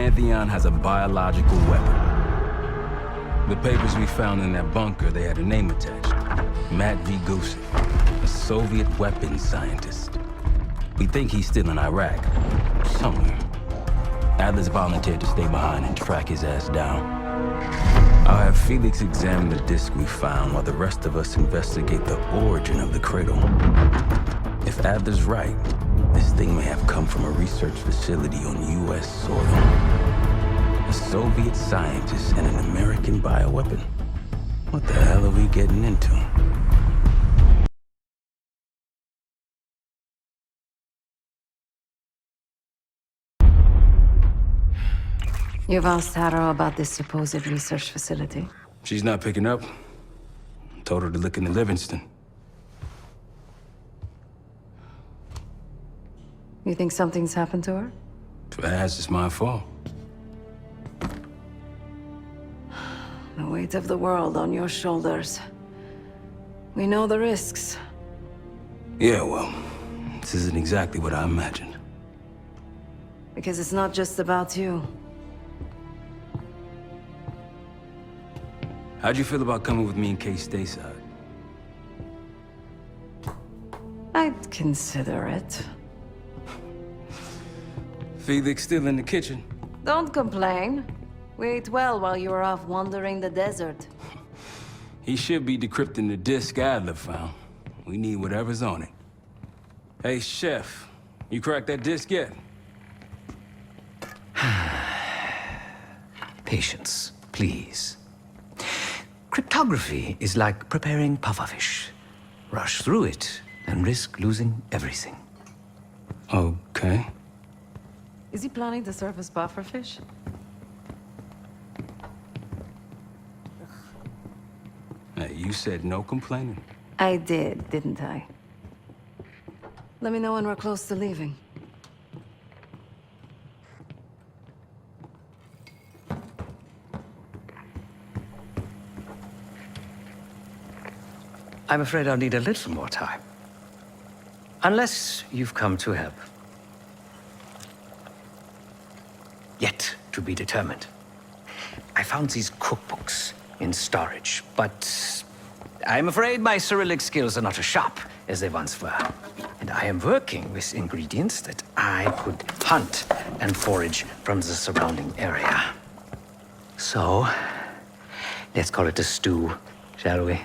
Pantheon has a biological weapon. The papers we found in that bunker, they had a name attached. Matt V. Gusev, a Soviet weapons scientist. We think he's still in Iraq, somewhere. Adler's volunteered to stay behind and track his ass down. I'll have Felix examine the disc we found while the rest of us investigate the origin of the cradle. If Adler's right, this thing may have come from a research facility on U.S. soil. A Soviet scientist and an American bioweapon. What the hell are we getting into? You've asked Harrow about this supposed research facility? She's not picking up. Told her to look into Livingston. You think something's happened to her? If it has, it's my fault. The weight of the world on your shoulders. We know the risks. Yeah, well, this isn't exactly what I imagined. Because it's not just about you. How'd you feel about coming with me in case stateside? I'd consider it. Felix still in the kitchen. Don't complain. We ate well while you were off wandering the desert. He should be decrypting the disk Adler found. We need whatever's on it. Hey, Chef, you cracked that disk yet? Patience, please. Cryptography is like preparing pufferfish. Rush through it and risk losing everything. Okay. Is he planning to serve us pufferfish? Hey, you said no complaining. I did, didn't I? Let me know when we're close to leaving. I'm afraid I'll need a little more time. Unless you've come to help. Yet to be determined. I found these cookbooks in storage, but I'm afraid my Cyrillic skills are not as sharp as they once were. And I am working with ingredients that I could hunt and forage from the surrounding area. So, let's call it a stew, shall we?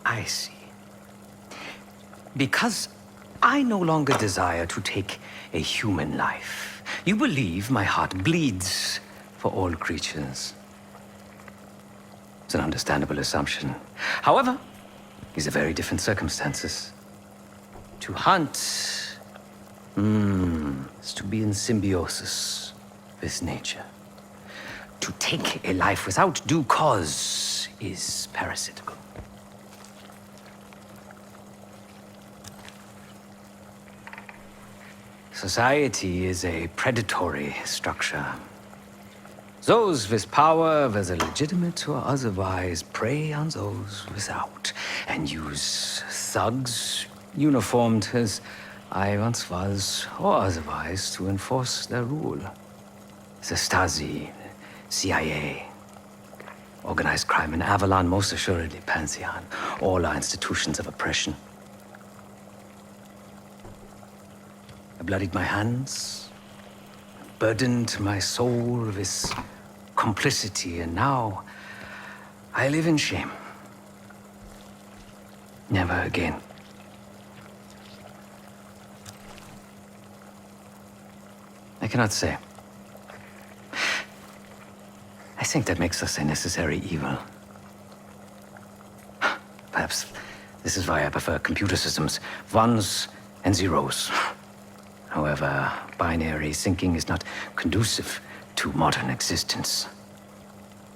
I see. Because I no longer desire to take a human life, you believe my heart bleeds for all creatures. It's an understandable assumption. However, these are very different circumstances. To hunt is to be in symbiosis with nature. To take a life without due cause is parasitical. Society is a predatory structure. Those with power, whether legitimate or otherwise, prey on those without, and use thugs, uniformed as I once was, or otherwise, to enforce their rule. The Stasi, CIA, organized crime in Avalon, most assuredly Pantheon, all are institutions of oppression. I bloodied my hands, burdened my soul with complicity, and now I live in shame. Never again. I cannot say. I think that makes us a necessary evil. Perhaps this is why I prefer computer systems, ones and zeros. However, binary thinking is not conducive to modern existence.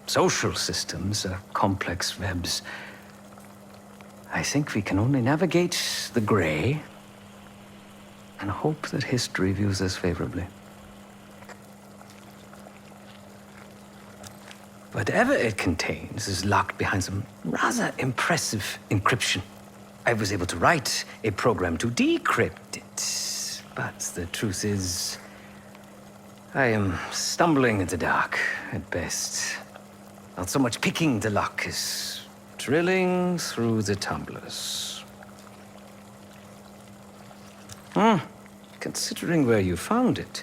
Social systems are complex webs. I think we can only navigate the gray and hope that history views us favorably. Whatever it contains is locked behind some rather impressive encryption. I was able to write a program to decrypt it. But the truth is, I am stumbling in the dark at best. Not so much picking the lock as drilling through the tumblers. Considering where you found it,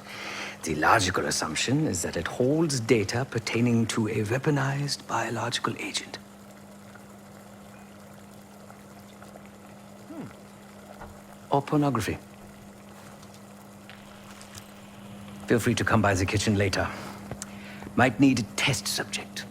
the logical assumption is that it holds data pertaining to a weaponized biological agent. Or pornography. Feel free to come by the kitchen later. Might need a test subject.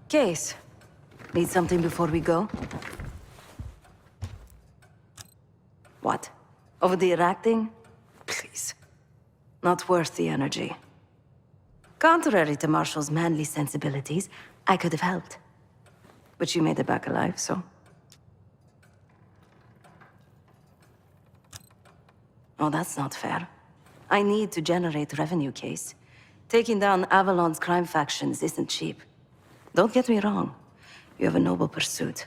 Case. Need something before we go? Over the acting? Please. Not worth the energy. Contrary to Marshall's manly sensibilities, I could have helped. But you made it back alive, so... Oh, that's not fair. I need to generate revenue, Case. Taking down Avalon's crime factions isn't cheap. Don't get me wrong. You have a noble pursuit.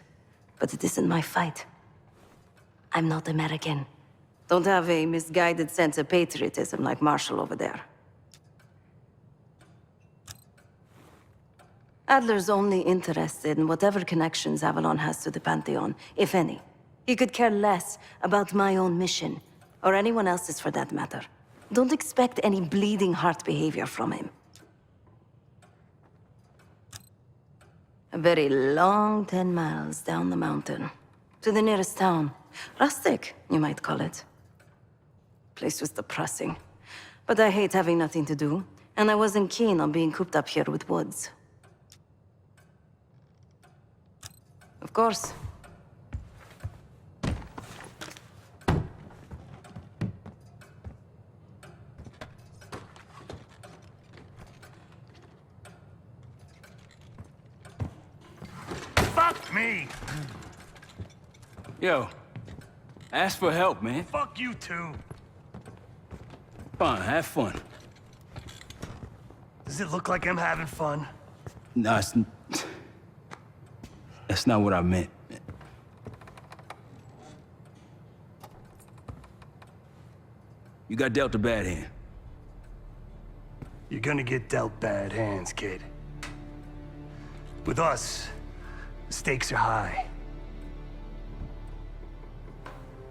But it isn't my fight. I'm not American. Don't have a misguided sense of patriotism like Marshall over there. Adler's only interested in whatever connections Avalon has to the Pantheon, if any. He could care less about my own mission, or anyone else's for that matter. Don't expect any bleeding heart behavior from him. A very long 10 miles down the mountain. To the nearest town. Rustic, you might call it. Place was depressing. But I hate having nothing to do, and I wasn't keen on being cooped up here with Woods. Of course. Fuck me! Yo, ask for help, man. Fuck you too. Fine, have fun. Does it look like I'm having fun? No, that's not what I meant. You got dealt a bad hand. You're gonna get dealt bad hands, kid. With us, the stakes are high.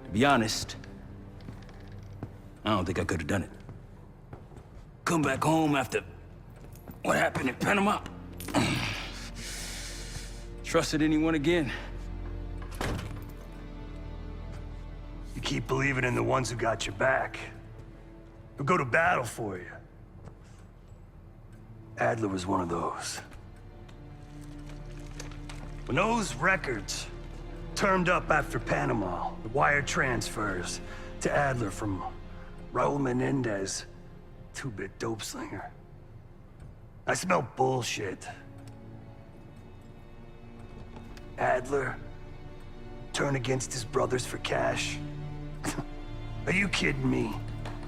To be honest, I don't think I could have done it. Come back home after what happened in Panama. Trusted anyone again? You keep believing in the ones who got your back. Who go to battle for you. Adler was one of those. When those records turned up after Panama, the wire transfers to Adler from Raul Menendez, two-bit dope slinger. I smelled bullshit. Adler turn against his brothers for cash? Are you kidding me?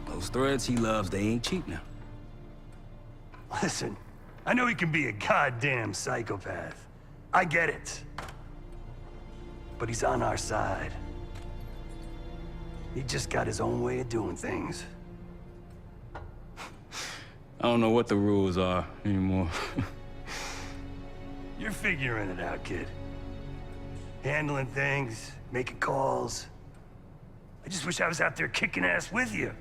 Those threads he loves, they ain't cheap now. Listen, I know he can be a goddamn psychopath. I get it. But he's on our side. He just got his own way of doing things. I don't know what the rules are anymore. You're figuring it out, kid. Handling things, making calls. I just wish I was out there kicking ass with you.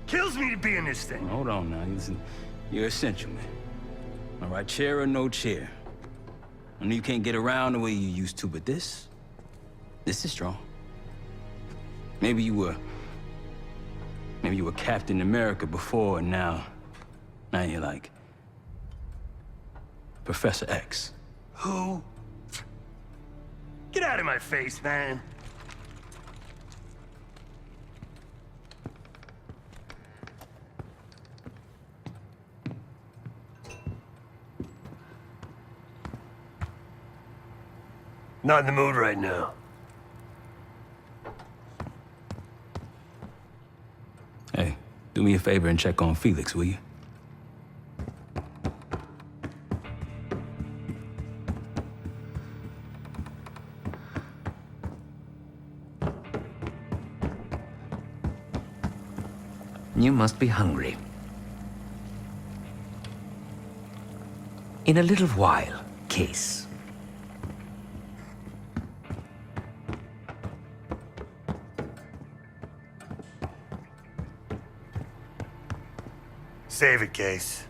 Kills me to be in this thing. Hold on now, listen. You're essential, man. All right, chair or no chair. I know you can't get around the way you used to, but this is strong. Maybe you were Captain America before, and now you're like Professor X. Who? Get out of my face, man. Not in the mood right now. Hey, do me a favor and check on Felix, will you? You must be hungry. In a little while, Case. Save it, Case.